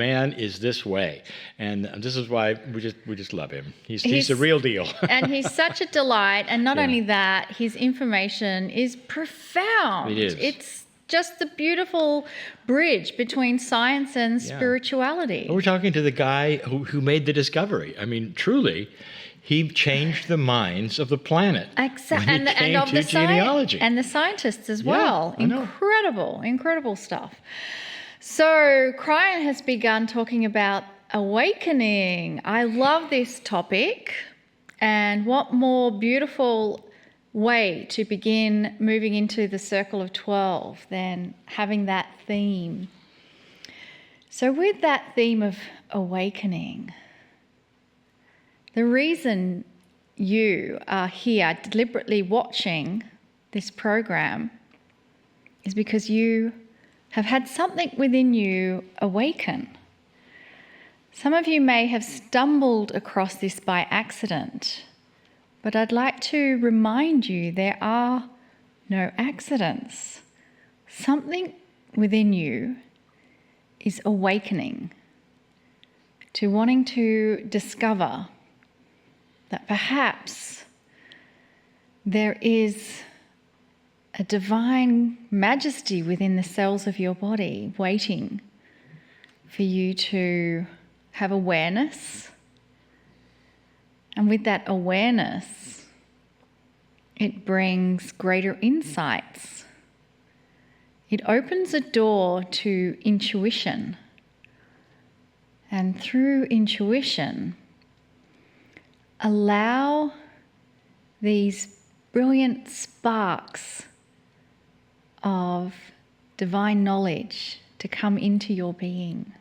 man is this way. And this is why we just love him. He's the real deal. And he's such a delight. And not only that, his information is profound. It is. It's just the beautiful bridge between science and spirituality. We're talking to the guy who made the discovery. I mean, truly, he changed the minds of the planet. Exactly. And of the genealogy. And the scientists as well. Incredible stuff. So Kryon has begun talking about awakening. I love this topic. And what more beautiful way to begin moving into the circle of 12 than having that theme. So with that theme of awakening, the reason you are here deliberately watching this program is because you have had something within you awaken. Some of you may have stumbled across this by accident, but I'd like to remind you there are no accidents. Something within you is awakening to wanting to discover that perhaps there is a divine majesty within the cells of your body waiting for you to have awareness. And with that awareness, it brings greater insights. It opens a door to intuition. And through intuition, allow these brilliant sparks of divine knowledge to come into your being.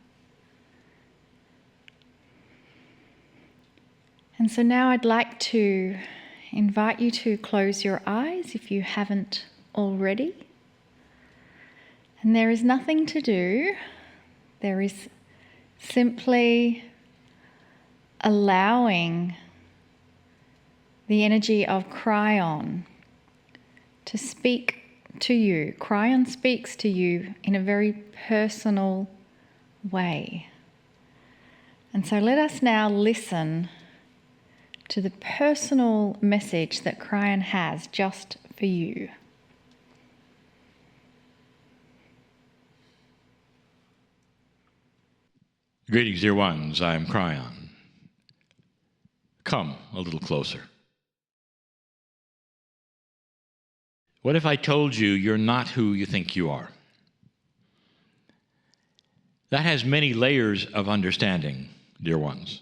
And so now I'd like to invite you to close your eyes if you haven't already. And there is nothing to do. There is simply allowing the energy of Kryon to speak to you. Kryon speaks to you in a very personal way. And so let us now listen to the personal message that Kryon has just for you. Greetings, dear ones. I am Kryon. Come a little closer. What if I told you you're not who you think you are? That has many layers of understanding, dear ones.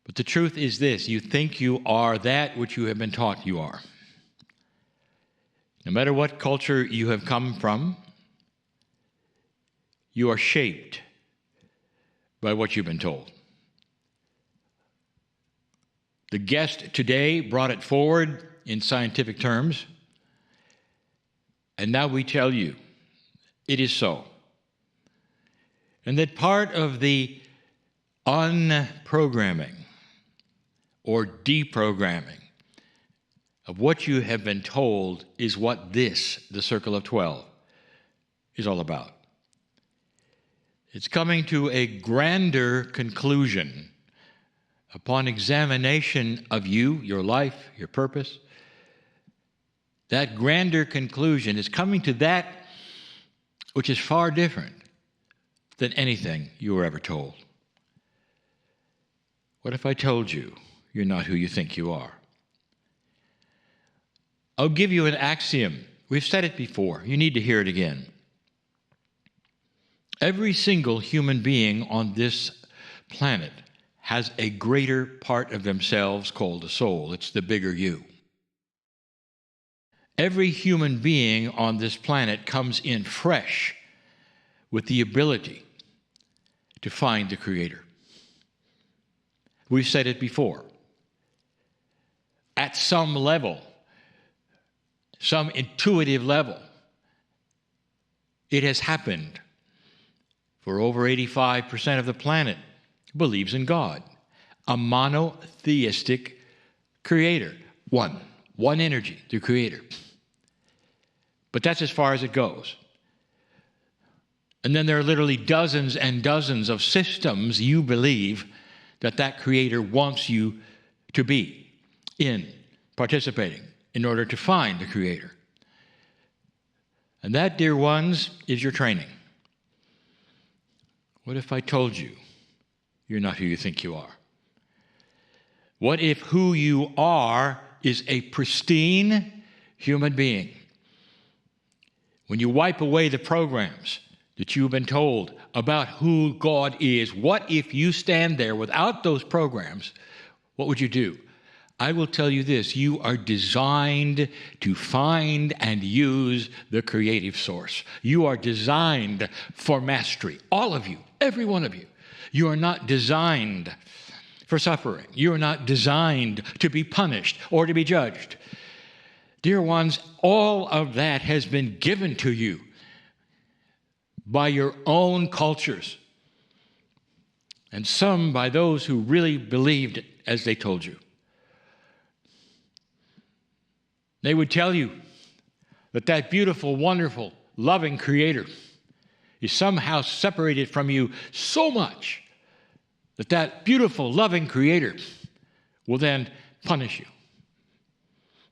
But the truth is this: you think you are that which you have been taught you are. No matter what culture you have come from, you are shaped by what you've been told. The guest today brought it forward in scientific terms, and now we tell you it is so. And that part of the unprogramming or deprogramming of what you have been told is what this, the Circle of 12, is all about. It's coming to a grander conclusion upon examination of you, your life, your purpose. That grander conclusion is coming to that which is far different than anything you were ever told. What if I told you you're not who you think you are? I'll give you an axiom. We've said it before. You need to hear it again. Every single human being on this planet has a greater part of themselves called a soul. It's the bigger you. Every human being on this planet comes in fresh with the ability to find the Creator. We've said it before. At some level, some intuitive level, it has happened. For over 85% of the planet believes in God, a monotheistic creator, one energy, the Creator. But that's as far as it goes. And then there are literally dozens and dozens of systems you believe that Creator wants you to be in, participating, in order to find the Creator. And that, dear ones, is your training. What if I told you you're not who you think you are? What if who you are is a pristine human being? When you wipe away the programs that you've been told about who God is, what if you stand there without those programs? What would you do? I will tell you this: you are designed to find and use the creative source. You are designed for mastery. All of you, every one of you. You are not designed for suffering. You are not designed to be punished or to be judged. Dear ones, all of that has been given to you by your own cultures, and some by those who really believed it as they told you. They would tell you that beautiful, wonderful, loving Creator is somehow separated from you so much that beautiful, loving Creator will then punish you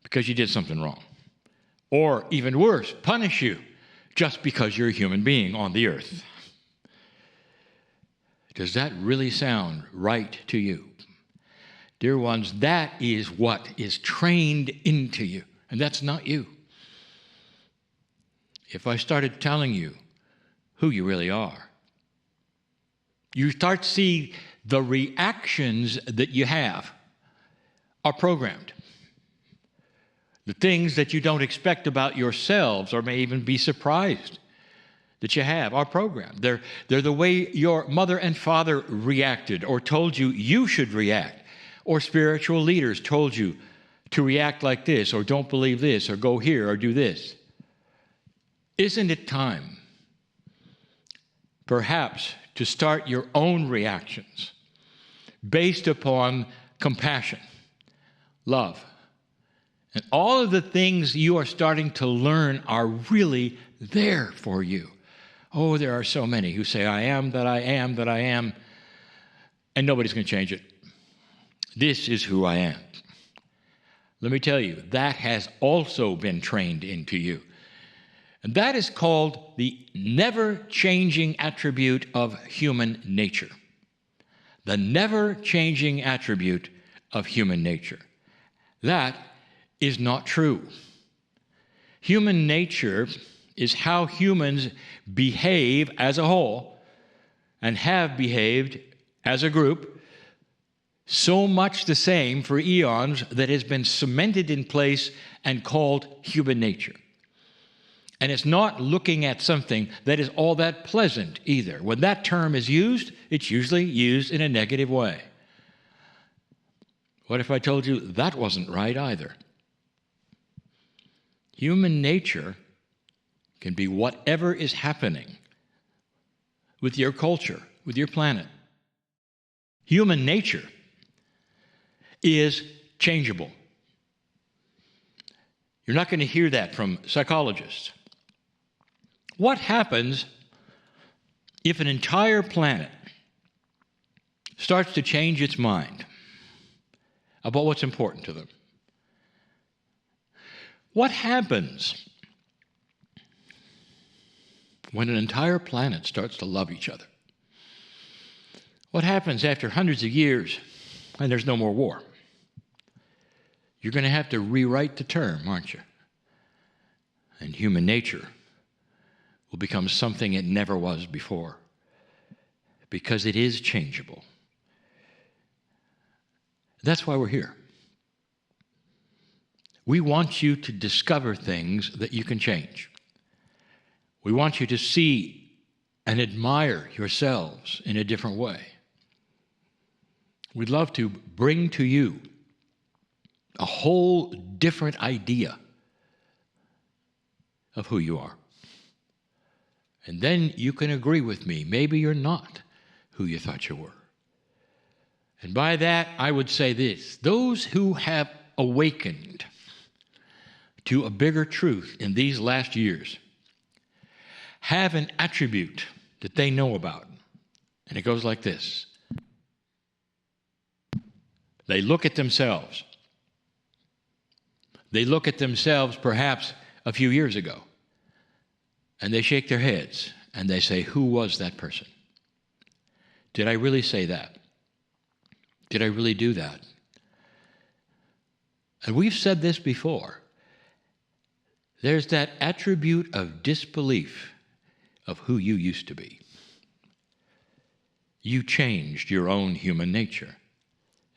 because you did something wrong. Or even worse, punish you just because you're a human being on the earth. Does that really sound right to you? Dear ones, that is what is trained into you, and that's not you. If I started telling you who you really are, you start to see the reactions that you have are programmed. The things that you don't expect about yourselves, or may even be surprised that you have, are programmed. They're the way your mother and father reacted or told you you should react, or spiritual leaders told you to react like this, or don't believe this, or go here, or do this. Isn't it time, perhaps, to start your own reactions based upon compassion, love, and all of the things you are starting to learn are really there for you? Oh, there are so many who say, I am, that I am, that I am, and nobody's going to change it. This is who I am. Let me tell you, that has also been trained into you. And that is called the never-changing attribute of human nature. The never-changing attribute of human nature. That is not true. Human nature is how humans behave as a whole and have behaved as a group, so much the same for eons that has been cemented in place and called human nature. And it's not looking at something that is all that pleasant either. When that term is used, it's usually used in a negative way. What if I told you that wasn't right either? Human nature can be whatever is happening with your culture, with your planet. Human nature is changeable. You're not going to hear that from psychologists. What happens if an entire planet starts to change its mind about what's important to them? What happens when an entire planet starts to love each other? What happens after hundreds of years and there's no more war? You're going to have to rewrite the term, aren't you? And human nature will become something it never was before, because it is changeable. That's why we're here. We want you to discover things that you can change. We want you to see and admire yourselves in a different way. We'd love to bring to you a whole different idea of who you are. And then you can agree with me. Maybe you're not who you thought you were. And by that, I would say this: those who have awakened to a bigger truth in these last years have an attribute that they know about. And it goes like this. They look at themselves. They look at themselves perhaps a few years ago, and they shake their heads, and they say, who was that person? Did I really say that? Did I really do that? And we've said this before. There's that attribute of disbelief of who you used to be. You changed your own human nature.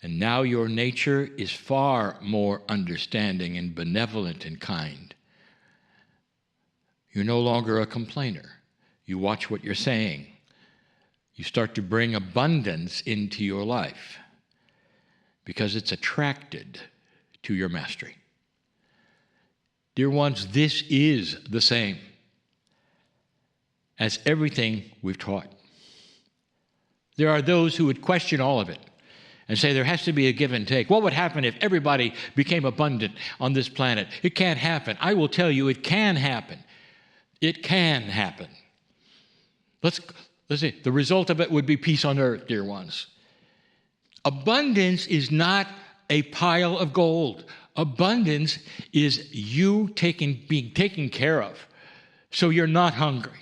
And now your nature is far more understanding and benevolent and kind. You're no longer a complainer. You watch what you're saying. You start to bring abundance into your life because it's attracted to your mastery. Dear ones, this is the same as everything we've taught. There are those who would question all of it and say there has to be a give and take. What would happen if everybody became abundant on this planet? It can't happen. I will tell you, it can happen. It can happen. Let's see. The result of it would be peace on earth, dear ones. Abundance is not a pile of gold. Abundance is you being taken care of, so you're not hungry.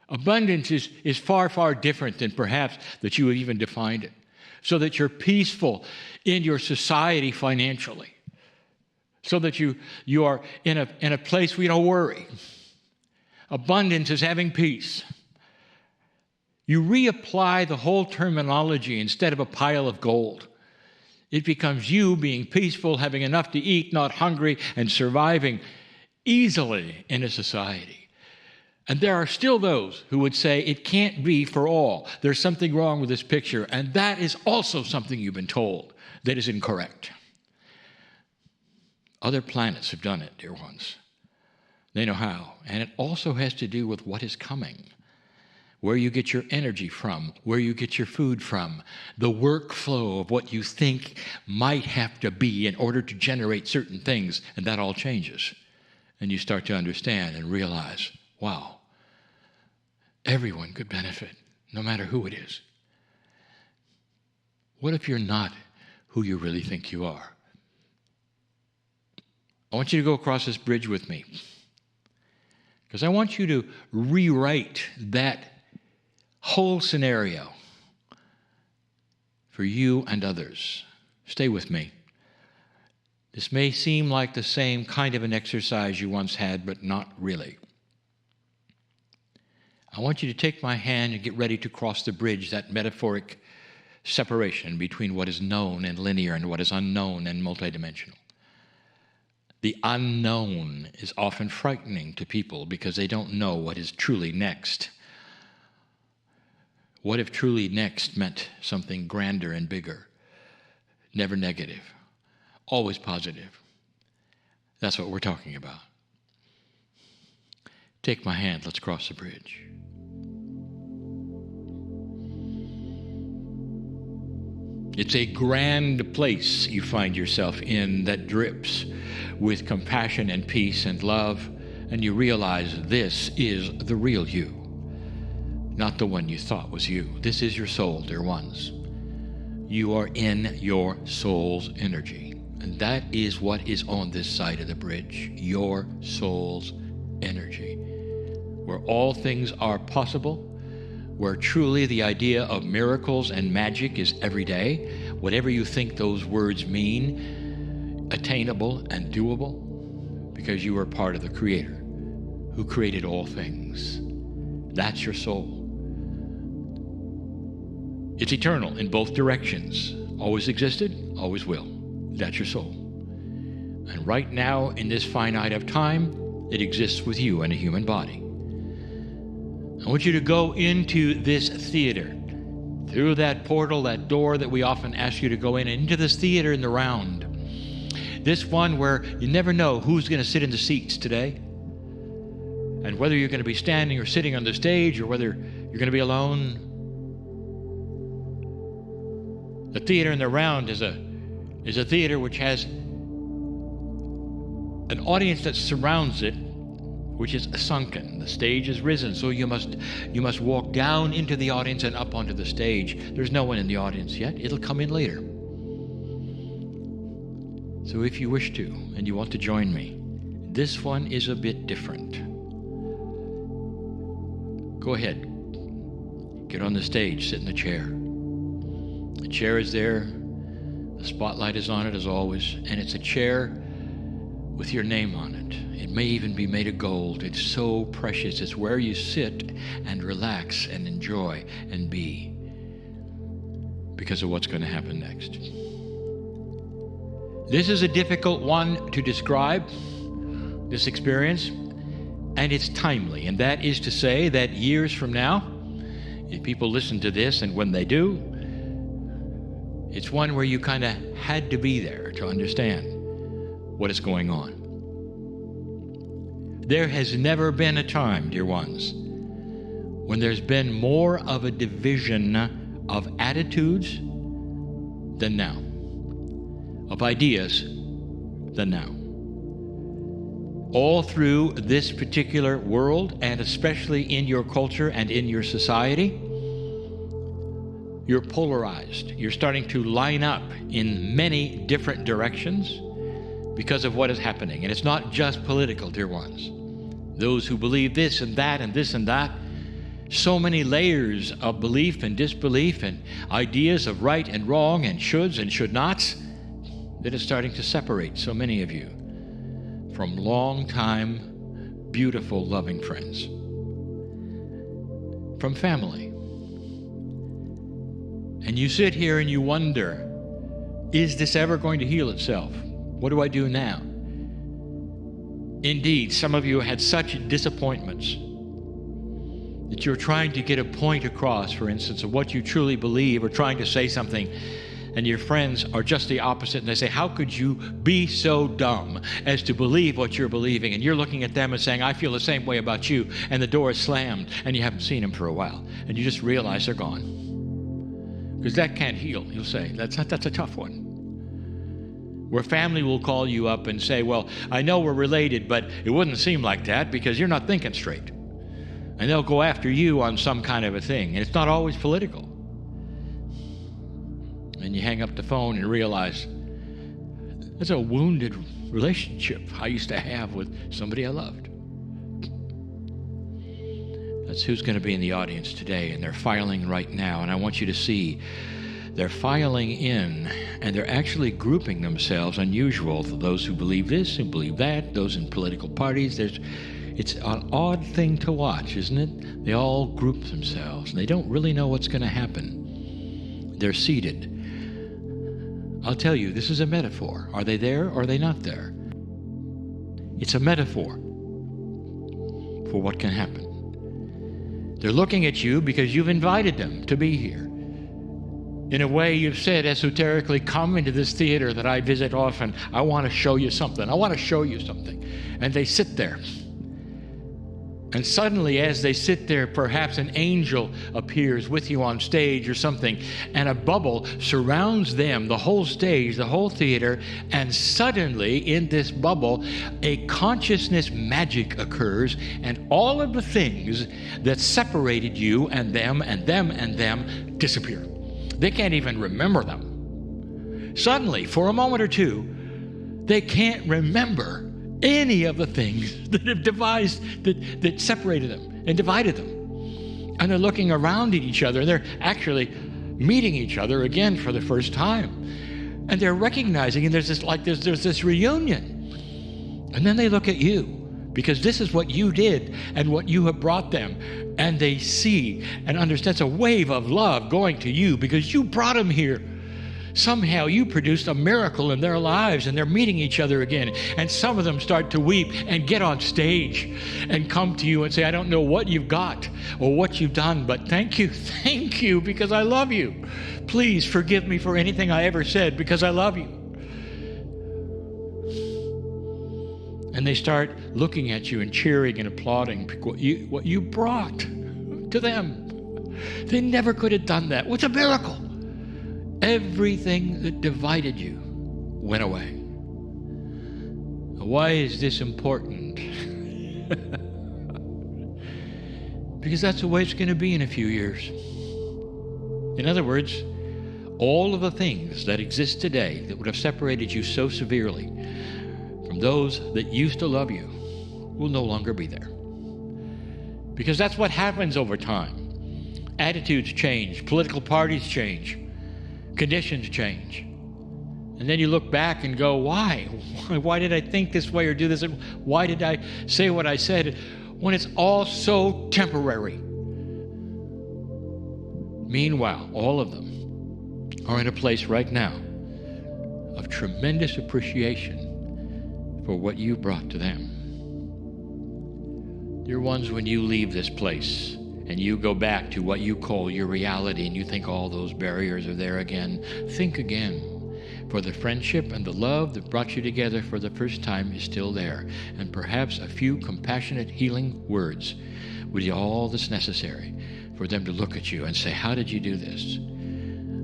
Abundance is far, far different than perhaps that you have even defined it, so that you're peaceful in your society financially, so that you are in a place where you don't worry. Abundance is having peace. You reapply the whole terminology instead of a pile of gold. It becomes you being peaceful, having enough to eat, not hungry, and surviving easily in a society. And there are still those who would say it can't be for all. There's something wrong with this picture. And that is also something you've been told that is incorrect. Other planets have done it, dear ones. They know how. And it also has to do with what is coming, where you get your energy from, where you get your food from, the workflow of what you think might have to be in order to generate certain things. And that all changes. And you start to understand and realize, wow, everyone could benefit, no matter who it is. What if you're not who you really think you are? I want you to go across this bridge with me, because I want you to rewrite that whole scenario for you and others. Stay with me. This may seem like the same kind of an exercise you once had, but not really. I want you to take my hand and get ready to cross the bridge, that metaphoric separation between what is known and linear and what is unknown and multidimensional. The unknown is often frightening to people because they don't know what is truly next. What if truly next meant something grander and bigger? Never negative, always positive. That's what we're talking about. Take my hand, let's cross the bridge. It's a grand place you find yourself in that drips with compassion and peace and love, and you realize this is the real you, not the one you thought was you. This is your soul, dear ones. You are in your soul's energy, and that is what is on this side of the bridge, your soul's energy, where all things are possible, where truly the idea of miracles and magic is every day, whatever you think those words mean, attainable and doable, because you are part of the Creator who created all things. That's your soul. It's eternal in both directions. Always existed, always will. That's your soul. And right now, in this finite of time, it exists with you in a human body. I want you to go into this theater, through that portal, that door that we often ask you to go in, into this theater in the round. This one where you never know who's going to sit in the seats today, and whether you're going to be standing or sitting on the stage, or whether you're going to be alone. The theater in the round is a theater which has an audience that surrounds it which is sunken. The stage is risen, so you must walk down into the audience and up onto the stage. There's no one in the audience yet. It'll come in later. So if you wish to, and you want to join me, this one is a bit different. Go ahead. Get on the stage, sit in the chair. The chair is there. The spotlight is on it as always, and it's a chair with your name on it. It may even be made of gold. It's so precious. It's where you sit and relax and enjoy and be because of what's going to happen next. This is a difficult one to describe, this experience, and it's timely. And that is to say that years from now, if people listen to this, and when they do, it's one where you kind of had to be there to understand what is going on. There has never been a time, dear ones, when there's been more of a division of attitudes than now, of ideas than now. All through this particular world, and especially in your culture and in your society, you're polarized. You're starting to line up in many different directions because of what is happening. And it's not just political, dear ones. Those who believe this and that and this and that, so many layers of belief and disbelief and ideas of right and wrong and shoulds and should nots, that is starting to separate so many of you from long-time, beautiful, loving friends, from family. And you sit here and you wonder, is this ever going to heal itself? What do I do now? Indeed, some of you had such disappointments that you're trying to get a point across, for instance, of what you truly believe, or trying to say something, and your friends are just the opposite, and they say, how could you be so dumb as to believe what you're believing? And you're looking at them and saying, I feel the same way about you, and the door is slammed, and you haven't seen them for a while, and you just realize they're gone. Because that can't heal, you'll say. That's a tough one. Where family will call you up and say, well, I know we're related, but it wouldn't seem like that because you're not thinking straight. And they'll go after you on some kind of a thing, and it's not always political. And you hang up the phone and realize that's a wounded relationship I used to have with somebody I loved. That's who's going to be in the audience today, and they're filing right now. And I want you to see they're filing in, and they're actually grouping themselves. Unusual for those who believe this and believe that, those in political parties. It's an odd thing to watch, isn't it? They all group themselves, and they don't really know what's going to happen. They're seated. I'll tell you, this is a metaphor. Are they there or are they not there? It's a metaphor for what can happen. They're looking at you because you've invited them to be here. In a way, you've said esoterically, come into this theater that I visit often. I want to show you something. I want to show you something. And they sit there. And suddenly, as they sit there, perhaps an angel appears with you on stage or something, and a bubble surrounds them, the whole stage, the whole theater, and suddenly, in this bubble, a consciousness magic occurs, and all of the things that separated you and them and them and them disappear. They can't even remember them. Suddenly, for a moment or two, they can't remember any of the things that have that separated them and divided them. And they're looking around at each other, and they're actually meeting each other again for the first time. And they're recognizing, and there's this reunion. And then they look at you, because this is what you did and what you have brought them. And they see and understand. It's a wave of love going to you because you brought them here. Somehow you produced a miracle in their lives, and they're meeting each other again. And some of them start to weep and get on stage and come to you and say, I don't know what you've got or what you've done, but thank you, because I love you. Please forgive me for anything I ever said, because I love you. And they start looking at you and cheering and applauding what you brought to them. They never could have done that. What's a miracle? Everything that divided you went away. Why is this important? because that's the way it's going to be in a few years. In other words, all of the things that exist today that would have separated you so severely from those that used to love you will no longer be there. Because that's what happens over time. Attitudes change, political parties change, conditions change. And then you look back and go, why? Why did I think this way or do this? Why did I say what I said when it's all so temporary? Meanwhile, all of them are in a place right now of tremendous appreciation for what you brought to them. Dear ones, when you leave this place and you go back to what you call your reality and you think all those barriers are there again, think again. For the friendship and the love that brought you together for the first time is still there. And perhaps a few compassionate, healing words would be all that's necessary for them to look at you and say, how did you do this?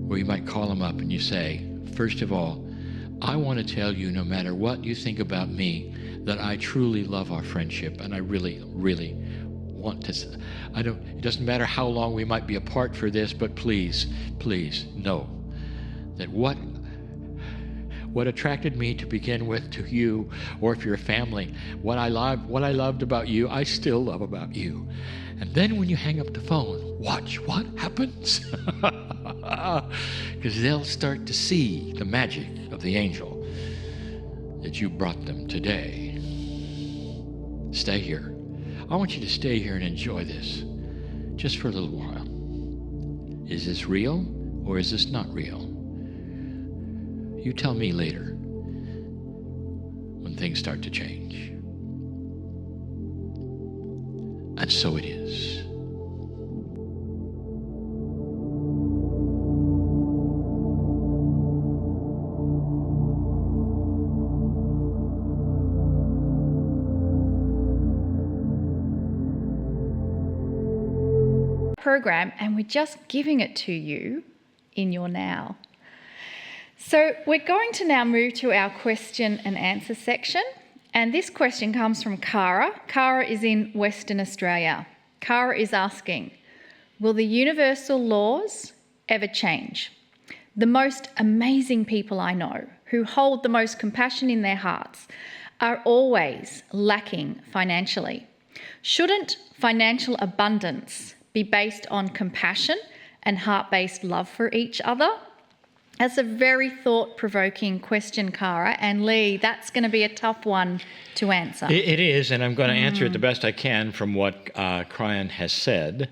Or you might call them up and you say, first of all, I want to tell you, no matter what you think about me, that I truly love our friendship, and I really, really want to. It doesn't matter how long we might be apart for this, but please, please know that what attracted me to begin with to you, or if you're a family, what I loved about you, I still love about you. And then when you hang up the phone, watch what happens. Because they'll start to see the magic of the angel that you brought them today. Stay here. I want you to stay here and enjoy this just for a little while. Is this real or is this not real? You tell me later when things start to change. And so it is. Program, and we're just giving it to you in your now. So we're going to now move to our question and answer section. And this question comes from Kara. Kara is in Western Australia. Kara is asking, will the universal laws ever change? The most amazing people I know, who hold the most compassion in their hearts, are always lacking financially. Shouldn't financial abundance be based on compassion and heart-based love for each other? That's a very thought-provoking question, Kara. And Lee, that's going to be a tough one to answer. It is, and I'm going to answer it the best I can from what Kryon has said.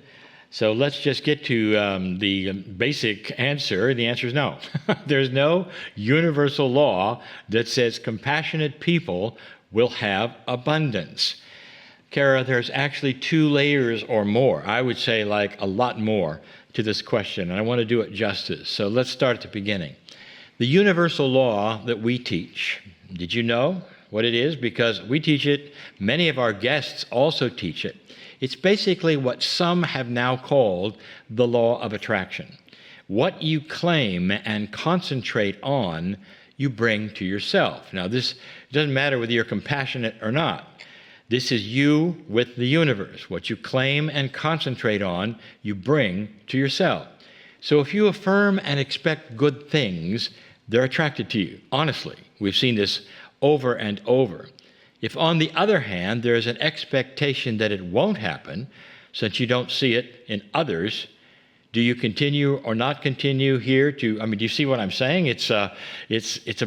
So let's just get to the basic answer. The answer is no. There's no universal law that says compassionate people will have abundance. Kara, there's actually 2 layers or more. I would say like a lot more to this question, and I want to do it justice. So let's start at the beginning. The universal law that we teach, did you know what it is? Because we teach it, many of our guests also teach it. It's basically what some have now called the law of attraction. What you claim and concentrate on, you bring to yourself. Now, this doesn't matter whether you're compassionate or not. This is you with the universe. What you claim and concentrate on, you bring to yourself. So if you affirm and expect good things, they're attracted to you. Honestly, we've seen this over and over. If, on the other hand, there is an expectation that it won't happen, since you don't see it in others, do you continue or not continue here do you see what I'm saying? It's a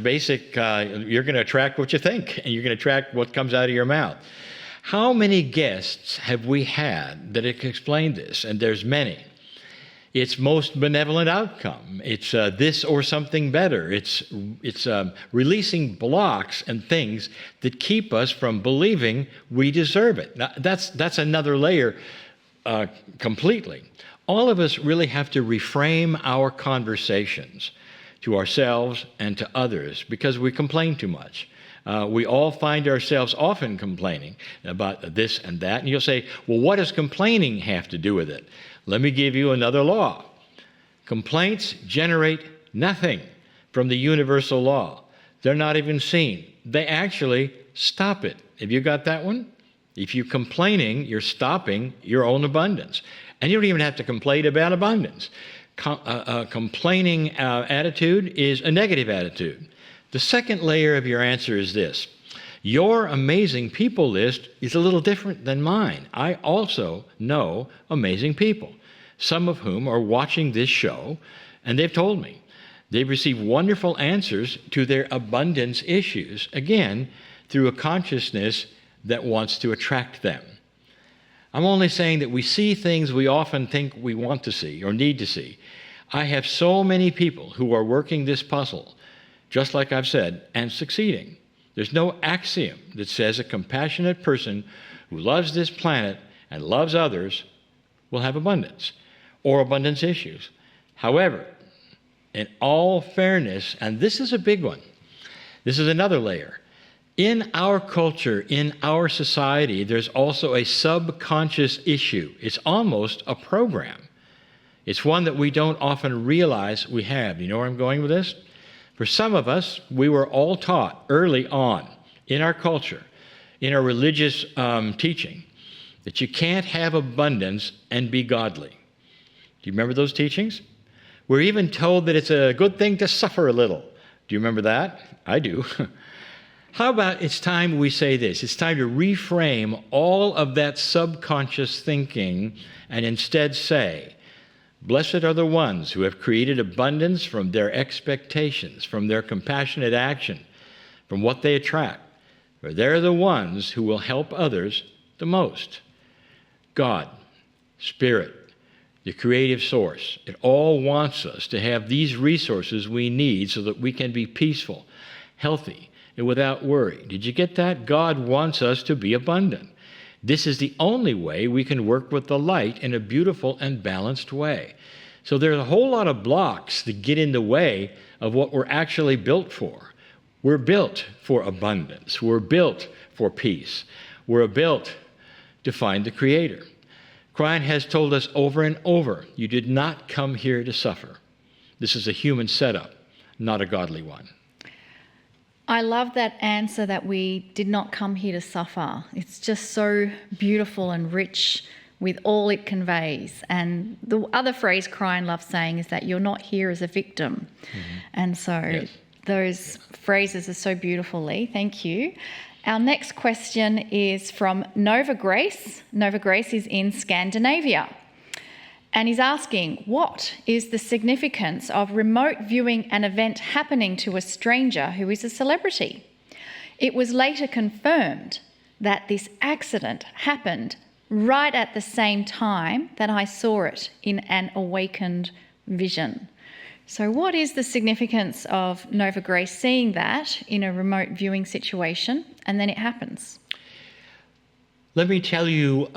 basic, you're going to attract what you think, and you're going to attract what comes out of your mouth. How many guests have we had that have explained this? And there's many. It's most benevolent outcome. It's this or something better. It's releasing blocks and things that keep us from believing we deserve it. Now, that's another layer completely. All of us really have to reframe our conversations to ourselves and to others because we complain too much. We all find ourselves often complaining about this and that. And you'll say, well, what does complaining have to do with it? Let me give you another law. Complaints generate nothing from the universal law. They're not even seen. They actually stop it. Have you got that one? If you're complaining, you're stopping your own abundance. And you don't even have to complain about abundance. Complaining attitude is a negative attitude. The second layer of your answer is this. Your amazing people list is a little different than mine. I also know amazing people, some of whom are watching this show, and they've told me they've received wonderful answers to their abundance issues, again, through a consciousness that wants to attract them. I'm only saying that we see things we often think we want to see or need to see. I have so many people who are working this puzzle, just like I've said, and succeeding. There's no axiom that says a compassionate person who loves this planet and loves others will have abundance or abundance issues. However, in all fairness, and this is a big one, this is another layer. In our culture, in our society, there's also a subconscious issue. It's almost a program. It's one that we don't often realize we have. You know where I'm going with this? For some of us, we were all taught early on in our culture, in our religious teaching, that you can't have abundance and be godly. Do you remember those teachings? We're even told that it's a good thing to suffer a little. Do you remember that? I do. How about it's time we say this? It's time to reframe all of that subconscious thinking and instead say, blessed are the ones who have created abundance from their expectations, from their compassionate action, from what they attract. For they're the ones who will help others the most. God, Spirit, the creative source, it all wants us to have these resources we need so that we can be peaceful, healthy, and without worry. Did you get that? God wants us to be abundant. This is the only way we can work with the light in a beautiful and balanced way. So there's a whole lot of blocks that get in the way of what we're actually built for. We're built for abundance. We're built for peace. We're built to find the Creator. Kryon has told us over and over, you did not come here to suffer. This is a human setup, not a godly one. I love that answer that we did not come here to suffer. It's just so beautiful and rich with all it conveys. And the other phrase Kryon loves saying is that you're not here as a victim. Mm-hmm. And so yes, those phrases are so beautiful, Lee. Thank you. Our next question is from Nova Grace. Nova Grace is in Scandinavia. And he's asking, what is the significance of remote viewing an event happening to a stranger who is a celebrity? It was later confirmed that this accident happened right at the same time that I saw it in an awakened vision. So what is the significance of Nova Grace seeing that in a remote viewing situation and then it happens? Let me tell you,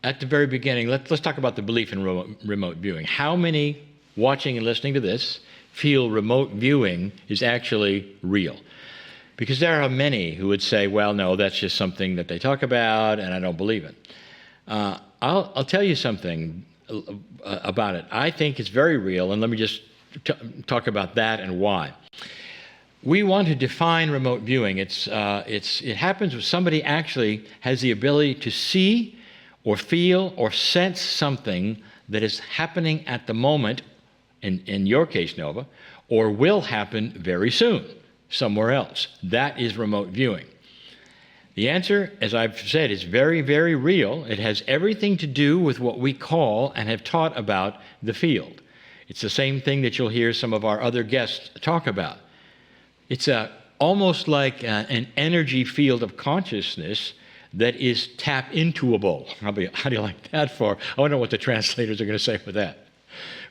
at the very beginning, let's talk about the belief in remote viewing. How many watching and listening to this feel remote viewing is actually real? Because there are many who would say, well, no, that's just something that they talk about and I don't believe it. I'll tell you something about it. I think it's very real, and let me just talk about that and why. We want to define remote viewing. It happens when somebody actually has the ability to see or feel or sense something that is happening at the moment, in your case, Nova, or will happen very soon somewhere else. That is remote viewing. The answer, as I've said, is very, very real. It has everything to do with what we call and have taught about the field. It's the same thing that you'll hear some of our other guests talk about. It's almost like an energy field of consciousness that is tap-intoable. How do you like that for? I wonder what the translators are going to say for that.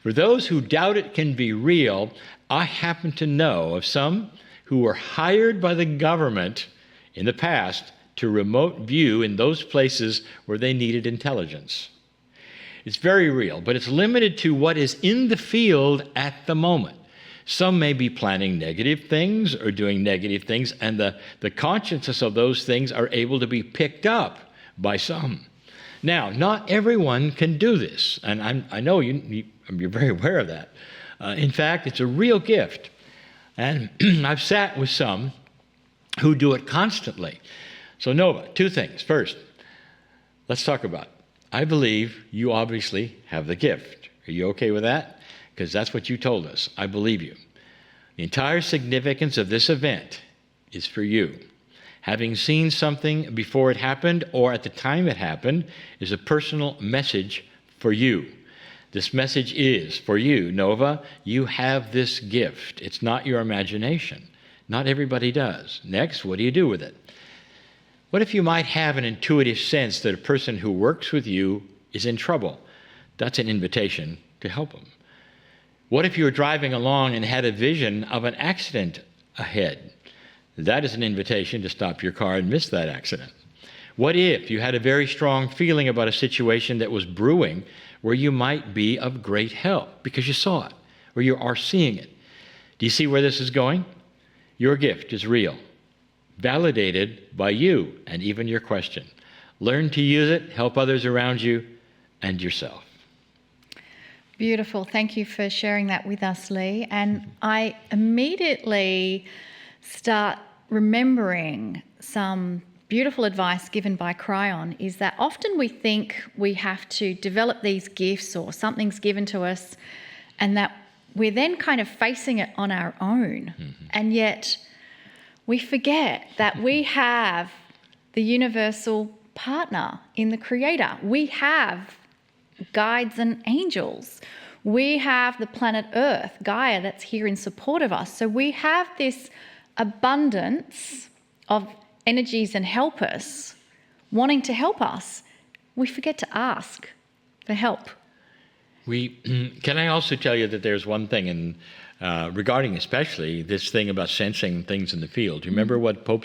For those who doubt it can be real, I happen to know of some who were hired by the government in the past to remote view in those places where they needed intelligence. It's very real, but it's limited to what is in the field at the moment. Some may be planning negative things or doing negative things, and the consciousness of those things are able to be picked up by some. Now, not everyone can do this, and I know you're very aware of that. In fact, it's a real gift. And I've sat with some who do it constantly. So Nova, two things. First, let's talk about it. I believe you obviously have the gift. Are you okay with that? Because that's what you told us. I believe you. The entire significance of this event is for you. Having seen something before it happened or at the time it happened is a personal message for you. This message is for you, Nova. You have this gift. It's not your imagination. Not everybody does. Next, what do you do with it? What if you might have an intuitive sense that a person who works with you is in trouble? That's an invitation to help them. What if you were driving along and had a vision of an accident ahead? That is an invitation to stop your car and miss that accident. What if you had a very strong feeling about a situation that was brewing where you might be of great help because you saw it or you are seeing it? Do you see where this is going? Your gift is real, validated by you and even your question. Learn to use it, help others around you and yourself. Beautiful. Thank you for sharing that with us, Lee. And I immediately start remembering some beautiful advice given by Kryon, is that often we think we have to develop these gifts or something's given to us and that we're then kind of facing it on our own. And yet we forget that we have the universal partner in the Creator. We have guides and angels. We have the planet Earth, Gaia, that's here in support of us. So we have this abundance of energies and helpers wanting to help us. We forget to ask for help. Can I also tell you that there's one thing in regarding especially this thing about sensing things in the field. Do you remember what what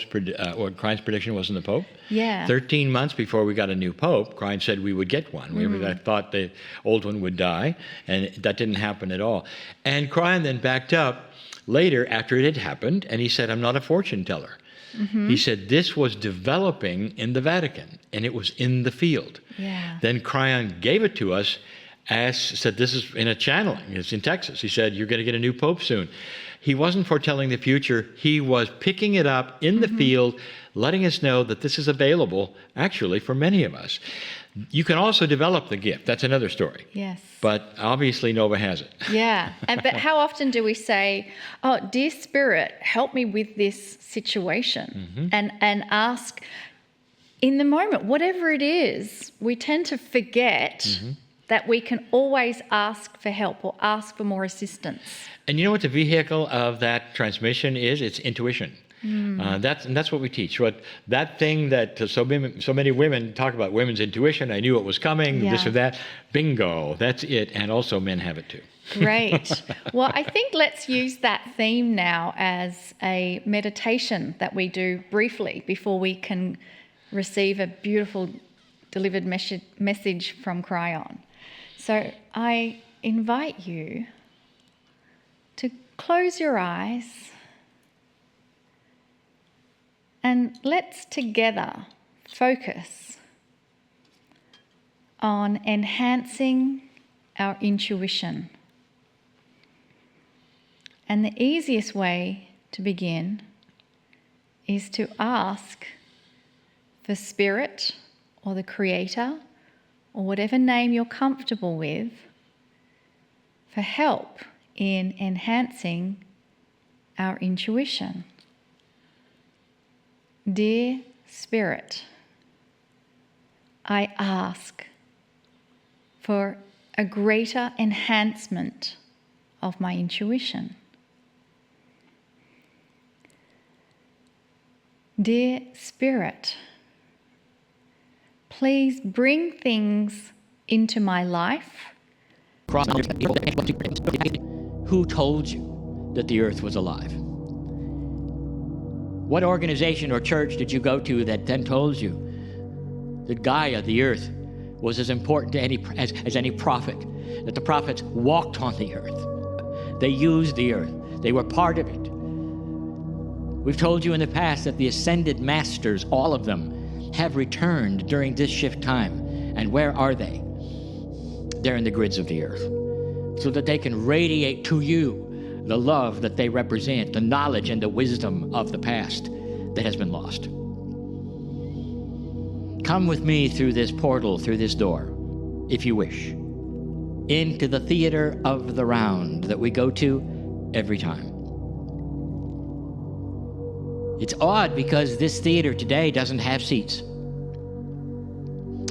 Kryn's prediction was in the Pope? Yeah. 13 months before we got a new Pope, Kryon said we would get one. We thought the old one would die, and that didn't happen at all. And Kryon then backed up later after it had happened, and he said, I'm not a fortune teller. He said this was developing in the Vatican, and it was in the field. Yeah. Then Kryon gave it to us, said this is in a channeling. It's in Texas. He said, you're going to get a new Pope soon. He wasn't foretelling the future. He was picking it up in the field, letting us know that this is available, actually, for many of us. You can also develop the gift. That's another story. Yes. But obviously Nova has it. Yeah. But how often do we say, oh, dear Spirit, help me with this situation? And ask in the moment, whatever it is, we tend to forget that we can always ask for help or ask for more assistance. And you know what the vehicle of that transmission is? It's intuition. That's what we teach. That thing that so many women talk about, women's intuition. I knew it was coming, this or that. Bingo, that's it. And also men have it too. Great. Well, I think let's use that theme now as a meditation that we do briefly before we can receive a beautiful delivered message from Kryon. So I invite you to close your eyes and let's together focus on enhancing our intuition. And the easiest way to begin is to ask for Spirit or the Creator or whatever name you're comfortable with for help in enhancing our intuition. Dear Spirit, I ask for a greater enhancement of my intuition. Dear Spirit, please bring things into my life. Who told you that the earth was alive? What organization or church did you go to that then told you that Gaia, the earth, was as important to as any prophet, that the prophets walked on the earth? They used the earth. They were part of it. We've told you in the past that the ascended masters, all of them, have returned during this shift time. And where are they? They're in the grids of the earth, so that they can radiate to you the love that they represent, the knowledge and the wisdom of the past that has been lost. Come with me through this portal, through this door, if you wish, into the theater of the round that we go to every time. It's odd because this theater today doesn't have seats.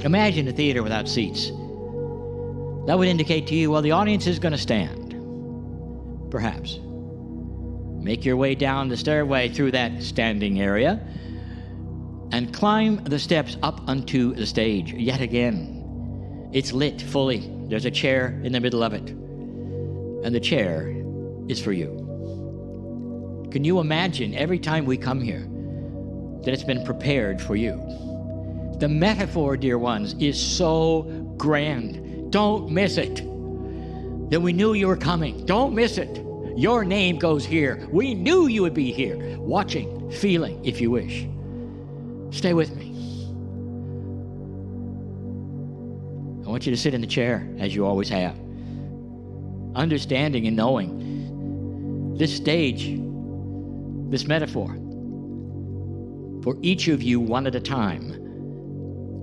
Imagine a theater without seats. That would indicate to you, well, the audience is going to stand. Perhaps. Make your way down the stairway through that standing area and climb the steps up onto the stage yet again. It's lit fully. There's a chair in the middle of it. And the chair is for you. Can you imagine every time we come here that it's been prepared for you? The metaphor, dear ones, is so grand. Don't miss it. That we knew you were coming. Don't miss it. Your name goes here. We knew you would be here, watching, feeling, if you wish. Stay with me. I want you to sit in the chair as you always have, understanding and knowing this stage, this metaphor, for each of you one at a time,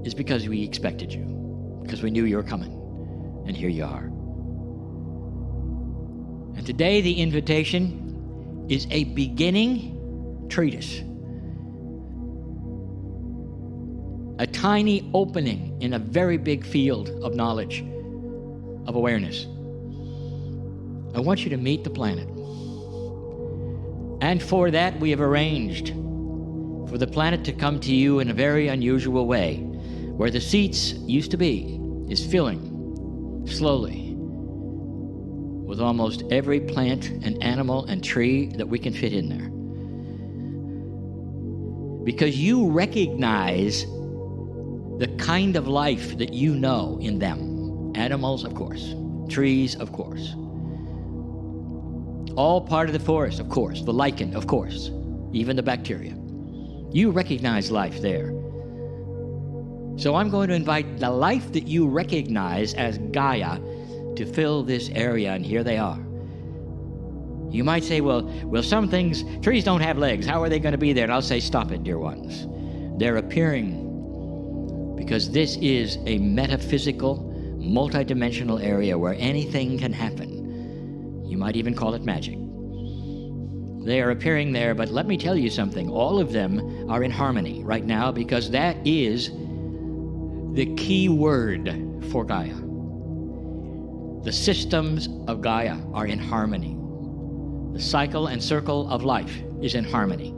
is because we expected you, because we knew you were coming, and here you are. And today the invitation is a beginning treatise, a tiny opening in a very big field of knowledge, of awareness. I want you to meet the planet. And for that we have arranged for the planet to come to you in a very unusual way. Where the seats used to be is filling slowly with almost every plant and animal and tree that we can fit in there. Because you recognize the kind of life that you know in them. Animals, of course. Trees, of course. All part of the forest, of course. The lichen, of course. Even the bacteria. You recognize life there. So I'm going to invite the life that you recognize as Gaia to fill this area, and here they are. You might say, well, some things, trees don't have legs. How are they going to be there? And I'll say, stop it, dear ones. They're appearing because this is a metaphysical, multidimensional area where anything can happen. You might even call it magic. They are appearing there, but let me tell you something. All of them are in harmony right now because that is the key word for Gaia. The systems of Gaia are in harmony. The cycle and circle of life is in harmony.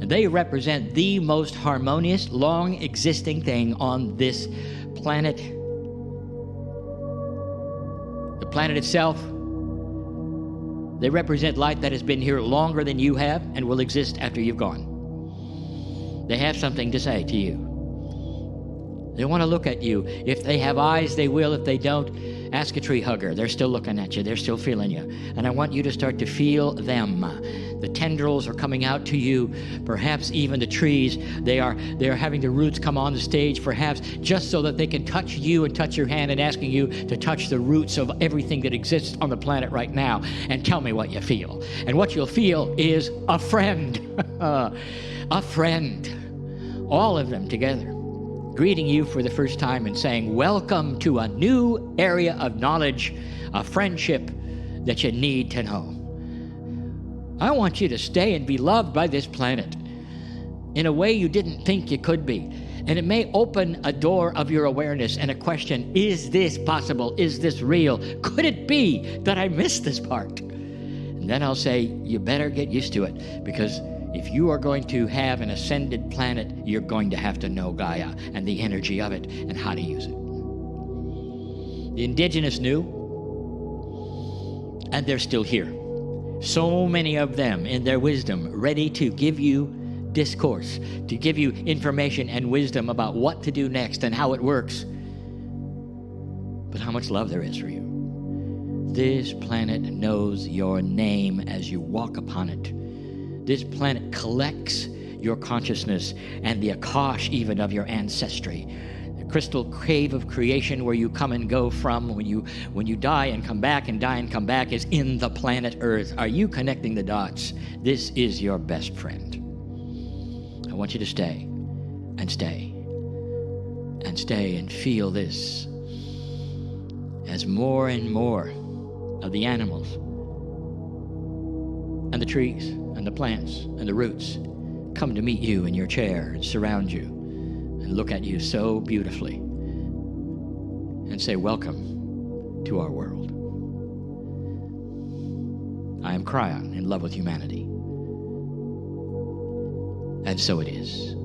And they represent the most harmonious, long-existing thing on this planet. The planet itself, they represent life that has been here longer than you have and will exist after you've gone. They have something to say to you. They want to look at you. If they have eyes, they will. If they don't, ask a tree hugger. They're still looking at you. They're still feeling you. And I want you to start to feel them. The tendrils are coming out to you. Perhaps even the trees, they are having the roots come on the stage, perhaps just so that they can touch you and touch your hand and asking you to touch the roots of everything that exists on the planet right now and tell me what you feel. And what you'll feel is a friend. A friend. All of them together, greeting you for the first time and saying, welcome to a new area of knowledge, a friendship that you need to know. I want you to stay and be loved by this planet in a way you didn't think you could be. And it may open a door of your awareness and a question, is this possible? Is this real? Could it be that I missed this part? And then I'll say, you better get used to it, because if you are going to have an ascended planet, you're going to have to know Gaia and the energy of it and how to use it. The indigenous knew, and they're still here. So many of them in their wisdom ready to give you discourse, to give you information and wisdom about what to do next and how it works. But how much love there is for you. This planet knows your name as you walk upon it. This planet collects your consciousness and the Akash even of your ancestry. The crystal cave of creation where you come and go from when you die and come back and die and come back is in the planet Earth. Are you connecting the dots? This is your best friend. I want you to stay and stay and stay and feel this as more and more of the animals and the trees and the plants and the roots come to meet you in your chair and surround you and look at you so beautifully and say, welcome to our world. I am Kryon, in love with humanity. And so it is.